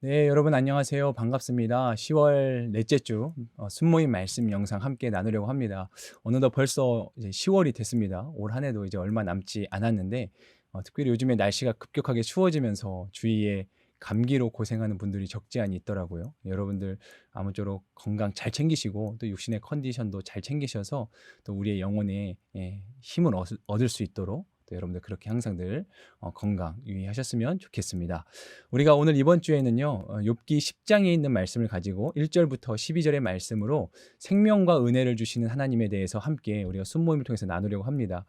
네, 여러분 안녕하세요. 반갑습니다. 10월 넷째 주 순모임 말씀 영상 함께 나누려고 합니다. 어느덧 벌써 이제 10월이 됐습니다. 올 한 해도 이제 얼마 남지 않았는데 특별히 요즘에 날씨가 급격하게 추워지면서 주위에 감기로 고생하는 분들이 적지 않이 있더라고요. 여러분들 아무쪼록 건강 잘 챙기시고 또 육신의 컨디션도 잘 챙기셔서 또 우리의 영혼에 힘을 얻을 수 있도록 또 여러분들 그렇게 항상 늘 건강 유의하셨으면 좋겠습니다. 우리가 오늘 이번 주에는요, 욥기 10장에 있는 말씀을 가지고 1절부터 12절의 말씀으로 생명과 은혜를 주시는 하나님에 대해서 함께 우리가 순모임을 통해서 나누려고 합니다.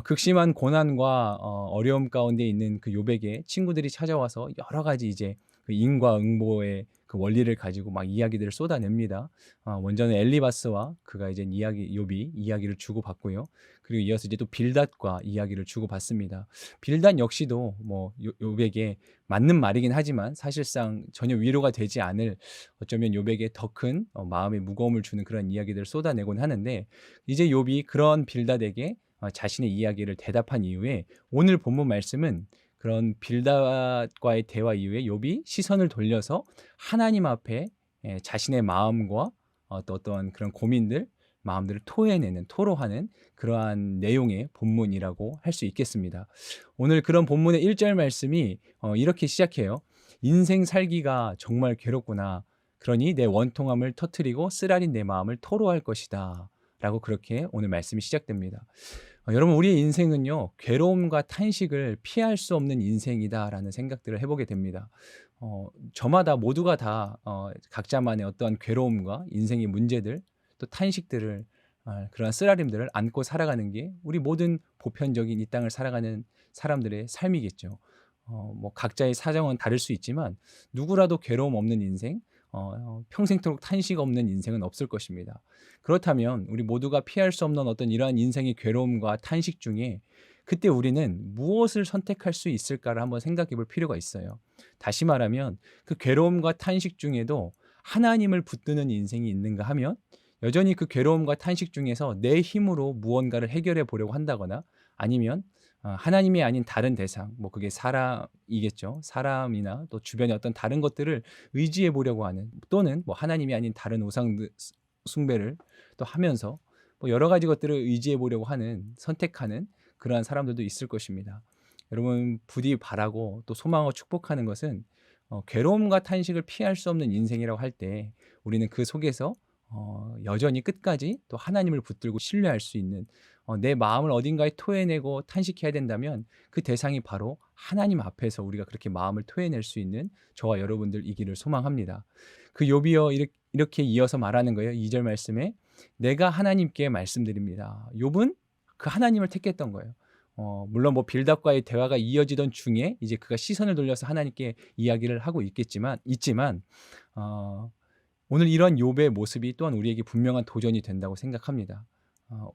극심한 고난과 어려움 가운데 있는 그 욥에게 친구들이 찾아와서 여러 가지 이제 그 인과응보의 그 원리를 가지고 막 이야기들을 쏟아냅니다. 먼저는 엘리바스와 그가 이제 욥이 이야기를 주고받고요. 그리고 이어서 이제 또 빌닷과 이야기를 주고받습니다. 빌닷 역시도 뭐 욥에게 맞는 말이긴 하지만 사실상 전혀 위로가 되지 않을, 어쩌면 욥에게 더 큰 마음의 무거움을 주는 그런 이야기들을 쏟아내곤 하는데, 이제 욥이 그런 빌닷에게 자신의 이야기를 대답한 이후에 오늘 본문 말씀은 그런 빌닷과의 대화 이후에 욥이 시선을 돌려서 하나님 앞에 자신의 마음과 또 어떤 그런 고민들, 마음들을 토해내는, 토로하는 그러한 내용의 본문이라고 할 수 있겠습니다. 오늘 그런 본문의 1절 말씀이 이렇게 시작해요. "인생 살기가 정말 괴롭구나. 그러니 내 원통함을 터뜨리고 쓰라린 내 마음을 토로할 것이다." 라고 그렇게 오늘 말씀이 시작됩니다. 여러분, 우리의 인생은요, 괴로움과 탄식을 피할 수 없는 인생이다라는 생각들을 해보게 됩니다. 저마다 모두가 다 각자만의 어떠한 괴로움과 인생의 문제들, 또 탄식들을, 그러한 쓰라림들을 안고 살아가는 게 우리 모든 보편적인 이 땅을 살아가는 사람들의 삶이겠죠. 뭐 각자의 사정은 다를 수 있지만 누구라도 괴로움 없는 인생, 평생토록 탄식 없는 인생은 없을 것입니다. 그렇다면 우리 모두가 피할 수 없는 어떤 이러한 인생의 괴로움과 탄식 중에 그때 우리는 무엇을 선택할 수 있을까를 한번 생각해 볼 필요가 있어요. 다시 말하면 그 괴로움과 탄식 중에도 하나님을 붙드는 인생이 있는가 하면, 여전히 그 괴로움과 탄식 중에서 내 힘으로 무언가를 해결해 보려고 한다거나, 아니면 하나님이 아닌 다른 대상, 뭐 그게 사람이겠죠. 사람이나 또 주변의 어떤 다른 것들을 의지해 보려고 하는, 또는 뭐 하나님이 아닌 다른 우상 숭배를 또 하면서 뭐 여러 가지 것들을 의지해 보려고 하는, 선택하는 그러한 사람들도 있을 것입니다. 여러분, 부디 바라고 또 소망하고 축복하는 것은 괴로움과 탄식을 피할 수 없는 인생이라고 할 때 우리는 그 속에서 여전히 끝까지 또 하나님을 붙들고 신뢰할 수 있는, 내 마음을 어딘가에 토해내고 탄식해야 된다면 그 대상이 바로 하나님 앞에서 우리가 그렇게 마음을 토해낼 수 있는 저와 여러분들이기를 소망합니다. 그 욥이여 이렇게 이어서 말하는 거예요. 2절 말씀에 "내가 하나님께 말씀드립니다." 욥은 그 하나님을 택했던 거예요. 물론 뭐 빌닷과의 대화가 이어지던 중에 이제 그가 시선을 돌려서 하나님께 이야기를 하고 있지만 어 오늘 이런 욥의 모습이 또한 우리에게 분명한 도전이 된다고 생각합니다.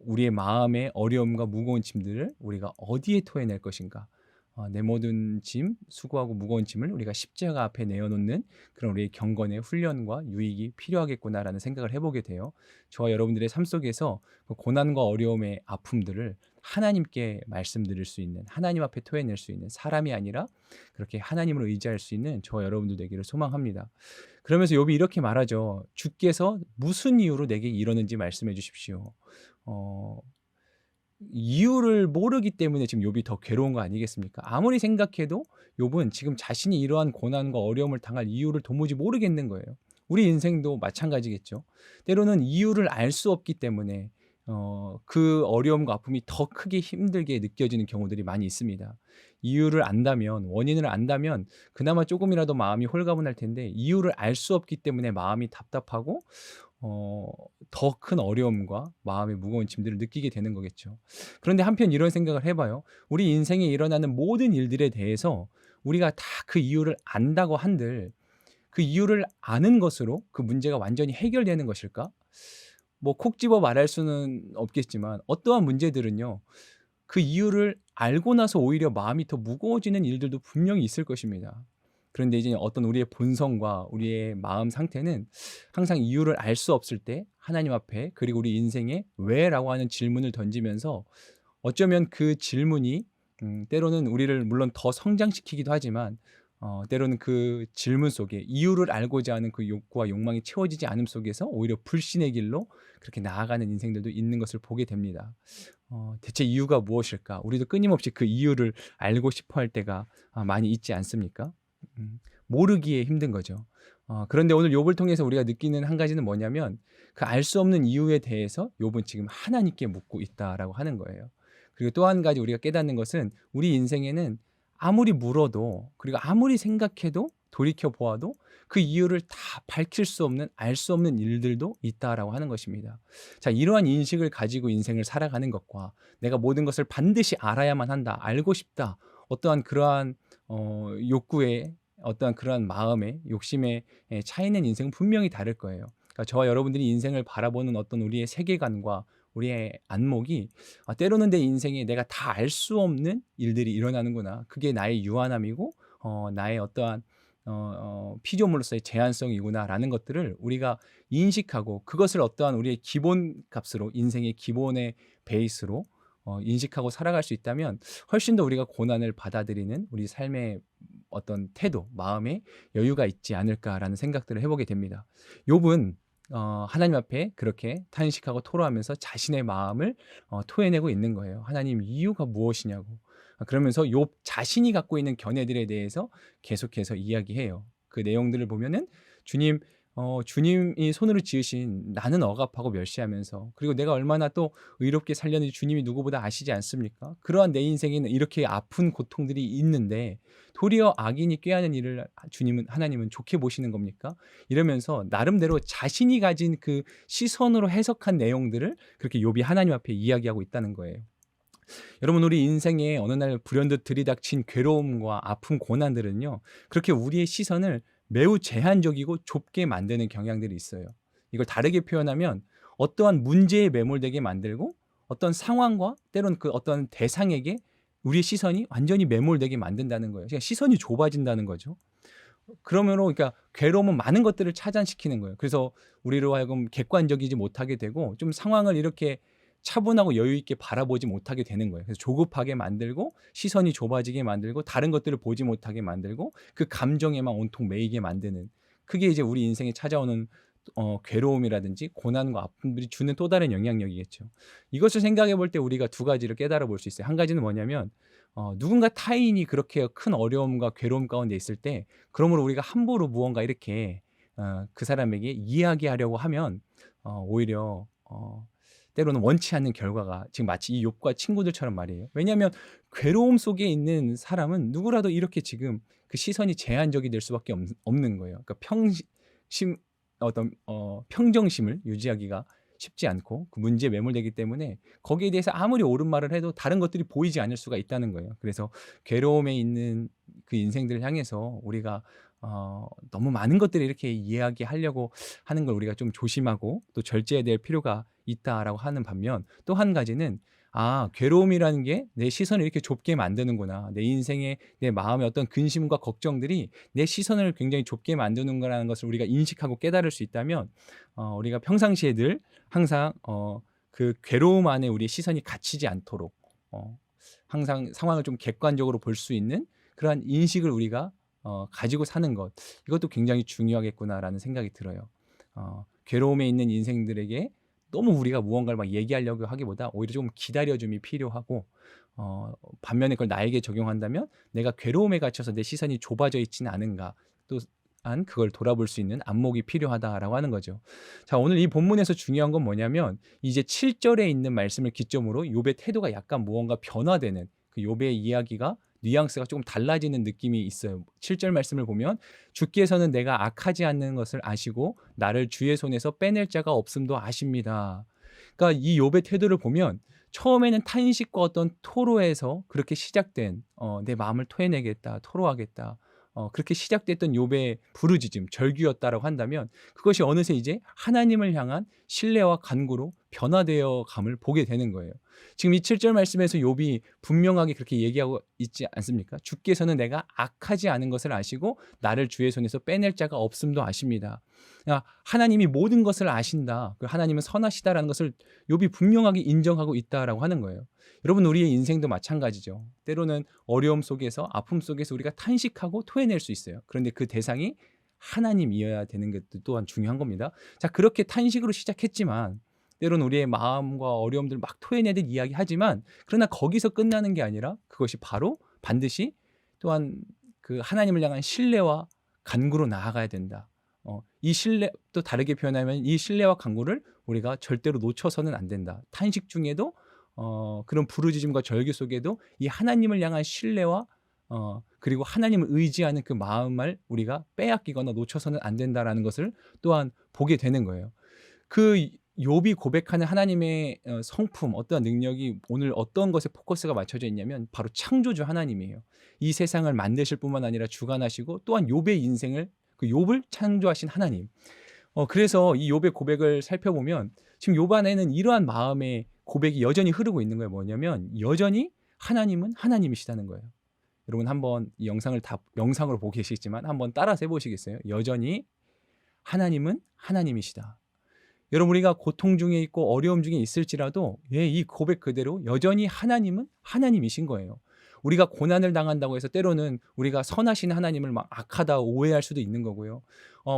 우리의 마음의 어려움과 무거운 짐들을 우리가 어디에 토해낼 것인가? 내 모든 짐, 수고하고 무거운 짐을 우리가 십자가 앞에 내어놓는 그런 우리의 경건의 훈련과 유익이 필요하겠구나라는 생각을 해보게 돼요. 저와 여러분들의 삶 속에서 그 고난과 어려움의 아픔들을 하나님께 말씀드릴 수 있는, 하나님 앞에 토해낼 수 있는 사람이 아니라 그렇게 하나님을 의지할 수 있는 저와 여러분들 되기를 소망합니다. 그러면서 욥이 이렇게 말하죠. "주께서 무슨 이유로 내게 이러는지 말씀해 주십시오." 어 이유를 모르기 때문에 지금 욥이 더 괴로운 거 아니겠습니까? 아무리 생각해도 욥은 지금 자신이 이러한 고난과 어려움을 당할 이유를 도무지 모르겠는 거예요. 우리 인생도 마찬가지겠죠. 때로는 이유를 알 수 없기 때문에 그 어려움과 아픔이 더 크게 힘들게 느껴지는 경우들이 많이 있습니다. 이유를 안다면, 원인을 안다면 그나마 조금이라도 마음이 홀가분할 텐데, 이유를 알 수 없기 때문에 마음이 답답하고 더 큰 어려움과 마음의 무거운 짐들을 느끼게 되는 거겠죠. 그런데 한편 이런 생각을 해 봐요. 우리 인생에 일어나는 모든 일들에 대해서 우리가 다 그 이유를 안다고 한들, 그 이유를 아는 것으로 그 문제가 완전히 해결되는 것일까? 뭐 콕 집어 말할 수는 없겠지만 어떠한 문제들은요, 그 이유를 알고 나서 오히려 마음이 더 무거워지는 일들도 분명히 있을 것입니다. 그런데 이제 어떤 우리의 본성과 우리의 마음 상태는 항상 이유를 알 수 없을 때 하나님 앞에, 그리고 우리 인생에 "왜?"라고 하는 질문을 던지면서, 어쩌면 그 질문이 때로는 우리를 물론 더 성장시키기도 하지만 때로는 그 질문 속에 이유를 알고자 하는 그 욕구와 욕망이 채워지지 않음 속에서 오히려 불신의 길로 그렇게 나아가는 인생들도 있는 것을 보게 됩니다. 대체 이유가 무엇일까? 우리도 끊임없이 그 이유를 알고 싶어 할 때가 많이 있지 않습니까? 모르기에 힘든 거죠. 그런데 오늘 욥을 통해서 우리가 느끼는 한 가지는 뭐냐면 그 알 수 없는 이유에 대해서 욥은 지금 하나님께 묻고 있다라고 하는 거예요. 그리고 또 한 가지 우리가 깨닫는 것은 우리 인생에는 아무리 물어도 그리고 아무리 생각해도 돌이켜 보아도 그 이유를 다 밝힐 수 없는 알 수 없는 일들도 있다라고 하는 것입니다. 자, 이러한 인식을 가지고 인생을 살아가는 것과 내가 모든 것을 반드시 알아야만 한다, 알고 싶다, 어떠한 그러한 욕구에 어떠한 그러한 마음의 욕심의 차이는 인생은 분명히 다를 거예요. 그러니까 저와 여러분들이 인생을 바라보는 어떤 우리의 세계관과 우리의 안목이 때로는 내 인생에 내가 다 알 수 없는 일들이 일어나는구나. 그게 나의 유한함이고 나의 어떠한 피조물로서의 제한성이구나라는 것들을 우리가 인식하고 그것을 어떠한 우리의 기본값으로 인생의 기본의 베이스로 인식하고 살아갈 수 있다면 훨씬 더 우리가 고난을 받아들이는 우리 삶의 어떤 태도, 마음에 여유가 있지 않을까라는 생각들을 해보게 됩니다. 욥은 하나님 앞에 그렇게 탄식하고 토로하면서 자신의 마음을 토해내고 있는 거예요. 하나님, 이유가 무엇이냐고. 그러면서 욥 자신이 갖고 있는 견해들에 대해서 계속해서 이야기해요. 그 내용들을 보면은 주님, 주님이 손으로 지으신 나는 억압하고 멸시하면서 그리고 내가 얼마나 또 의롭게 살렸는지 주님이 누구보다 아시지 않습니까? 그러한 내 인생에는 이렇게 아픈 고통들이 있는데 도리어 악인이 꾀하는 일을 하나님은 좋게 보시는 겁니까? 이러면서 나름대로 자신이 가진 그 시선으로 해석한 내용들을 그렇게 욥이 하나님 앞에 이야기하고 있다는 거예요. 여러분, 우리 인생에 어느 날 불현듯 들이닥친 괴로움과 아픔, 고난들은요, 그렇게 우리의 시선을 매우 제한적이고 좁게 만드는 경향들이 있어요. 이걸 다르게 표현하면 어떠한 문제에 매몰되게 만들고 어떤 상황과 때로는 그 어떤 대상에게 우리의 시선이 완전히 매몰되게 만든다는 거예요. 그러니까 시선이 좁아진다는 거죠. 그러므로 그러니까 괴로움은 많은 것들을 차단시키는 거예요. 그래서 우리로 하여금 객관적이지 못하게 되고 좀 상황을 이렇게 차분하고 여유 있게 바라보지 못하게 되는 거예요. 그래서 조급하게 만들고 시선이 좁아지게 만들고 다른 것들을 보지 못하게 만들고 그 감정에만 온통 매이게 만드는, 그게 이제 우리 인생에 찾아오는 괴로움이라든지 고난과 아픔들이 주는 또 다른 영향력이겠죠. 이것을 생각해 볼 때 우리가 두 가지를 깨달아 볼 수 있어요. 한 가지는 뭐냐면 누군가 타인이 그렇게 큰 어려움과 괴로움 가운데 있을 때 그러므로 우리가 함부로 무언가 이렇게 그 사람에게 이야기하려고 하면 오히려 때로는 원치 않는 결과가 지금 마치 이 욥과 친구들처럼 말이에요. 왜냐하면 괴로움 속에 있는 사람은 누구라도 이렇게 지금 그 시선이 제한적이 될 수밖에 없는 거예요. 그러니까 평정심을 유지하기가 쉽지 않고 그 문제에 매몰되기 때문에 거기에 대해서 아무리 옳은 말을 해도 다른 것들이 보이지 않을 수가 있다는 거예요. 그래서 괴로움에 있는 그 인생들을 향해서 우리가 너무 많은 것들을 이렇게 이야기하려고 하는 걸 우리가 좀 조심하고 또 절제해야 될 필요가 있다라고 하는 반면, 또 한 가지는 괴로움이라는 게 내 시선을 이렇게 좁게 만드는구나. 내 인생에 내 마음의 어떤 근심과 걱정들이 내 시선을 굉장히 좁게 만드는 거라는 것을 우리가 인식하고 깨달을 수 있다면 우리가 평상시에 늘 항상 그 괴로움 안에 우리의 시선이 갇히지 않도록 항상 상황을 좀 객관적으로 볼 수 있는 그러한 인식을 우리가 가지고 사는 것, 이것도 굉장히 중요하겠구나라는 생각이 들어요. 괴로움에 있는 인생들에게 너무 우리가 무언가를 막 얘기하려고 하기보다 오히려 좀 기다려줌이 필요하고 반면에 그걸 나에게 적용한다면 내가 괴로움에 갇혀서 내 시선이 좁아져 있지는 않은가, 또한 그걸 돌아볼 수 있는 안목이 필요하다라고 하는 거죠. 자, 오늘 이 본문에서 중요한 건 뭐냐면 이제 7절에 있는 말씀을 기점으로 욥의 태도가 약간 무언가 변화되는, 그 욥의 이야기가 뉘앙스가 조금 달라지는 느낌이 있어요. 7절 말씀을 보면 주께서는 내가 악하지 않는 것을 아시고 나를 주의 손에서 빼낼 자가 없음도 아십니다. 그러니까 이 욥의 태도를 보면 처음에는 탄식과 어떤 토로에서 그렇게 시작된 내 마음을 토해내겠다, 토로하겠다, 그렇게 시작됐던 욥의 부르짖음, 절규였다라고 한다면 그것이 어느새 이제 하나님을 향한 신뢰와 간구로 변화되어 감을 보게 되는 거예요. 지금 이 7절 말씀에서 욥이 분명하게 그렇게 얘기하고 있지 않습니까? 주께서는 내가 악하지 않은 것을 아시고 나를 주의 손에서 빼낼 자가 없음도 아십니다. 하나님이 모든 것을 아신다, 하나님은 선하시다라는 것을 욥이 분명하게 인정하고 있다라고 하는 거예요. 여러분 우리의 인생도 마찬가지죠. 때로는 어려움 속에서 아픔 속에서 우리가 탄식하고 토해낼 수 있어요. 그런데 그 대상이 하나님이어야 되는 것도 또한 중요한 겁니다. 자, 그렇게 탄식으로 시작했지만 때로는 우리의 마음과 어려움들 막 토해내듯 이야기하지만 그러나 거기서 끝나는 게 아니라 그것이 바로 반드시 또한 그 하나님을 향한 신뢰와 간구로 나아가야 된다. 이 신뢰 또 다르게 표현하면 이 신뢰와 간구를 우리가 절대로 놓쳐서는 안 된다. 탄식 중에도 그런 부르짖음과 절규 속에도 이 하나님을 향한 신뢰와 그리고 하나님을 의지하는 그 마음을 우리가 빼앗기거나 놓쳐서는 안 된다라는 것을 또한 보게 되는 거예요. 그 욥이 고백하는 하나님의 성품, 어떠한 능력이 오늘 어떤 것에 포커스가 맞춰져 있냐면 바로 창조주 하나님이에요. 이 세상을 만드실 뿐만 아니라 주관하시고 또한 욥의 인생을 그 욥을 창조하신 하나님. 그래서 이 욥의 고백을 살펴보면 지금 욥 안에는 이러한 마음의 고백이 여전히 흐르고 있는 거예요. 뭐냐면 여전히 하나님은 하나님이시다는 거예요. 여러분 한번 이 영상으로 보고 계시겠지만 한번 따라서 해보시겠어요? 여전히 하나님은 하나님이시다. 여러분 우리가 고통 중에 있고 어려움 중에 있을지라도 이 고백 그대로 여전히 하나님은 하나님이신 거예요. 우리가 고난을 당한다고 해서 때로는 우리가 선하신 하나님을 막 악하다 오해할 수도 있는 거고요.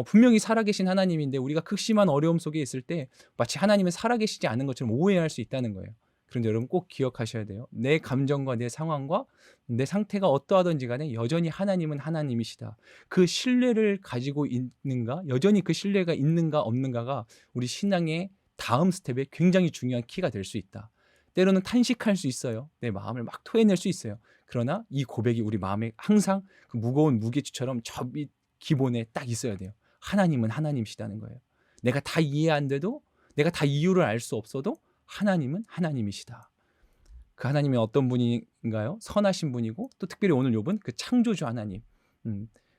분명히 살아계신 하나님인데 우리가 극심한 어려움 속에 있을 때 마치 하나님은 살아계시지 않은 것처럼 오해할 수 있다는 거예요. 그런데 여러분 꼭 기억하셔야 돼요. 내 감정과 내 상황과 내 상태가 어떠하든지 간에 여전히 하나님은 하나님이시다. 그 신뢰를 가지고 있는가, 여전히 그 신뢰가 있는가 없는가가 우리 신앙의 다음 스텝에 굉장히 중요한 키가 될 수 있다. 때로는 탄식할 수 있어요. 내 마음을 막 토해낼 수 있어요. 그러나 이 고백이 우리 마음에 항상 그 무거운 무게추처럼 저 밑 기본에 딱 있어야 돼요. 하나님은 하나님이시다는 거예요. 내가 다 이해 안 돼도, 내가 다 이유를 알 수 없어도 하나님은 하나님이시다. 그 하나님이 어떤 분인가요? 선하신 분이고 또 특별히 오늘 욥은 그 창조주 하나님.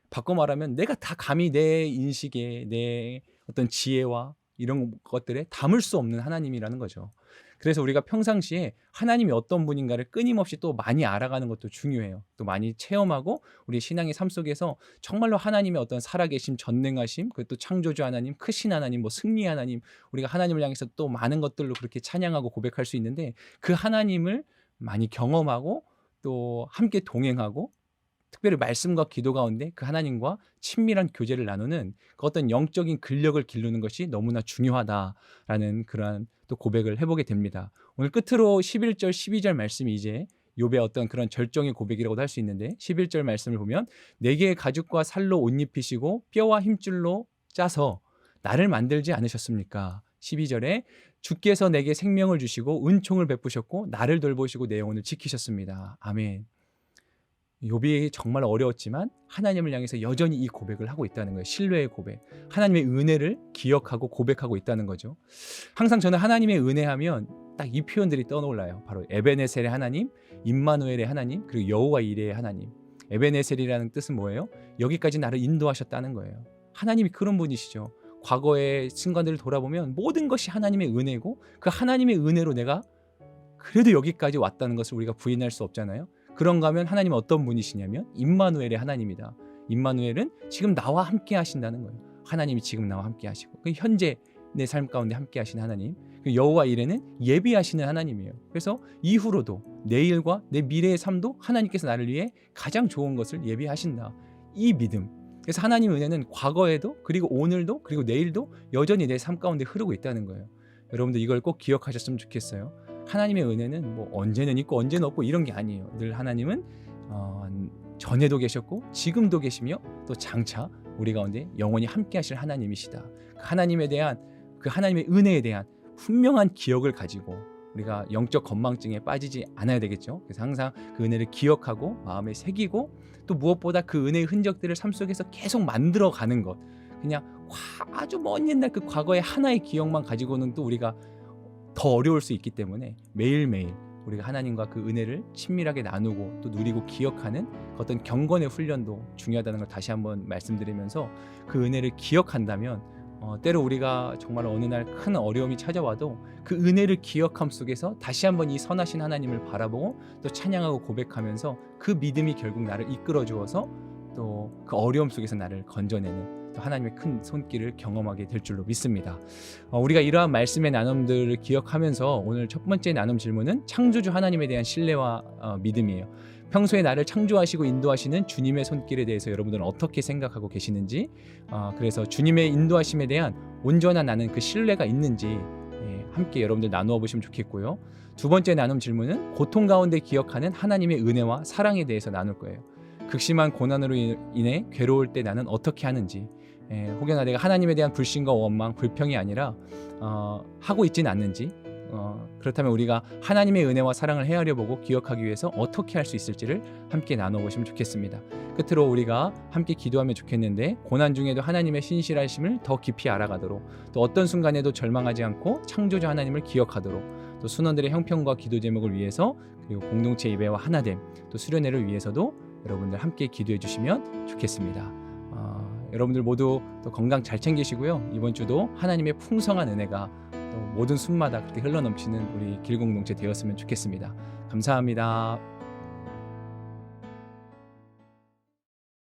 바꿔 말하면 내가 다 감히 내 인식에 내 어떤 지혜와 이런 것들에 담을 수 없는 하나님이라는 거죠. 그래서 우리가 평상시에 하나님이 어떤 분인가를 끊임없이 또 많이 알아가는 것도 중요해요. 또 많이 체험하고 우리 신앙의 삶 속에서 정말로 하나님의 어떤 살아계심, 전능하심, 그또 창조주 하나님, 크신 하나님, 뭐 승리 하나님, 우리가 하나님을 향해서 또 많은 것들로 그렇게 찬양하고 고백할 수 있는데 그 하나님을 많이 경험하고 또 함께 동행하고 특별히 말씀과 기도 가운데 그 하나님과 친밀한 교제를 나누는 그 어떤 영적인 근력을 기르는 것이 너무나 중요하다라는 그러한 또 고백을 해보게 됩니다. 오늘 끝으로 11절, 12절 말씀이 이제 욥의 어떤 그런 절정의 고백이라고도 할 수 있는데 11절 말씀을 보면 내게 가죽과 살로 옷 입히시고 뼈와 힘줄로 짜서 나를 만들지 않으셨습니까? 12절에 주께서 내게 생명을 주시고 은총을 베푸셨고 나를 돌보시고 내 영혼을 지키셨습니다. 아멘. 욥이 정말 어려웠지만 하나님을 향해서 여전히 이 고백을 하고 있다는 거예요. 신뢰의 고백. 하나님의 은혜를 기억하고 고백하고 있다는 거죠. 항상 저는 하나님의 은혜하면 딱 이 표현들이 떠올라요. 바로 에베네셀의 하나님, 임마누엘의 하나님, 그리고 여호와 이레의 하나님. 에베네셀이라는 뜻은 뭐예요? 여기까지 나를 인도하셨다는 거예요. 하나님이 그런 분이시죠. 과거의 순간들을 돌아보면 모든 것이 하나님의 은혜고 그 하나님의 은혜로 내가 그래도 여기까지 왔다는 것을 우리가 부인할 수 없잖아요. 그런가 하면 하나님은 어떤 분이시냐면 임마누엘의 하나님이다. 임마누엘은 지금 나와 함께 하신다는 거예요. 하나님이 지금 나와 함께 하시고 현재 내 삶 가운데 함께 하시는 하나님. 여호와 이레는 예비하시는 하나님이에요. 그래서 이후로도 내일과 내 미래의 삶도 하나님께서 나를 위해 가장 좋은 것을 예비하신다. 이 믿음. 그래서 하나님의 은혜는 과거에도 그리고 오늘도 그리고 내일도 여전히 내 삶 가운데 흐르고 있다는 거예요. 여러분들 이걸 꼭 기억하셨으면 좋겠어요. 하나님의 은혜는 뭐 언제는 있고 언제는 없고 이런 게 아니에요. 늘 하나님은 전에도 계셨고 지금도 계시며 또 장차 우리 가운데 영원히 함께 하실 하나님이시다. 그 하나님에 대한 그 하나님의 은혜에 대한 분명한 기억을 가지고 우리가 영적 건망증에 빠지지 않아야 되겠죠. 그래서 항상 그 은혜를 기억하고 마음에 새기고 또 무엇보다 그 은혜의 흔적들을 삶 속에서 계속 만들어가는 것. 그냥 아주 먼 옛날 그 과거의 하나의 기억만 가지고는 또 우리가 더 어려울 수 있기 때문에 매일매일 우리가 하나님과 그 은혜를 친밀하게 나누고 또 누리고 기억하는 그 어떤 경건의 훈련도 중요하다는 걸 다시 한번 말씀드리면서 그 은혜를 기억한다면 때로 우리가 정말 어느 날 큰 어려움이 찾아와도 그 은혜를 기억함 속에서 다시 한번 이 선하신 하나님을 바라보고 또 찬양하고 고백하면서 그 믿음이 결국 나를 이끌어 주어서 또 그 어려움 속에서 나를 건져내는 또 하나님의 큰 손길을 경험하게 될 줄로 믿습니다. 우리가 이러한 말씀의 나눔들을 기억하면서 오늘 첫 번째 나눔 질문은 창조주 하나님에 대한 신뢰와 믿음이에요. 평소에 나를 창조하시고 인도하시는 주님의 손길에 대해서 여러분들은 어떻게 생각하고 계시는지, 그래서 주님의 인도하심에 대한 온전한 나는 그 신뢰가 있는지 함께 여러분들 나누어 보시면 좋겠고요. 두 번째 나눔 질문은 고통 가운데 기억하는 하나님의 은혜와 사랑에 대해서 나눌 거예요. 극심한 고난으로 인해 괴로울 때 나는 어떻게 하는지, 혹여나 내가 하나님에 대한 불신과 원망, 불평이 아니라 하고 있진 않는지, 그렇다면 우리가 하나님의 은혜와 사랑을 헤아려 보고 기억하기 위해서 어떻게 할 수 있을지를 함께 나눠보시면 좋겠습니다. 끝으로 우리가 함께 기도하면 좋겠는데, 고난 중에도 하나님의 신실하심을 더 깊이 알아가도록, 또 어떤 순간에도 절망하지 않고 창조주 하나님을 기억하도록, 또 순원들의 형편과 기도 제목을 위해서, 그리고 공동체 예배와 하나됨, 또 수련회를 위해서도 여러분들 함께 기도해 주시면 좋겠습니다. 여러분들 모두 또 건강 잘 챙기시고요. 이번 주도 하나님의 풍성한 은혜가 또 모든 순마다 그렇게 흘러넘치는 우리 길공동체 되었으면 좋겠습니다. 감사합니다.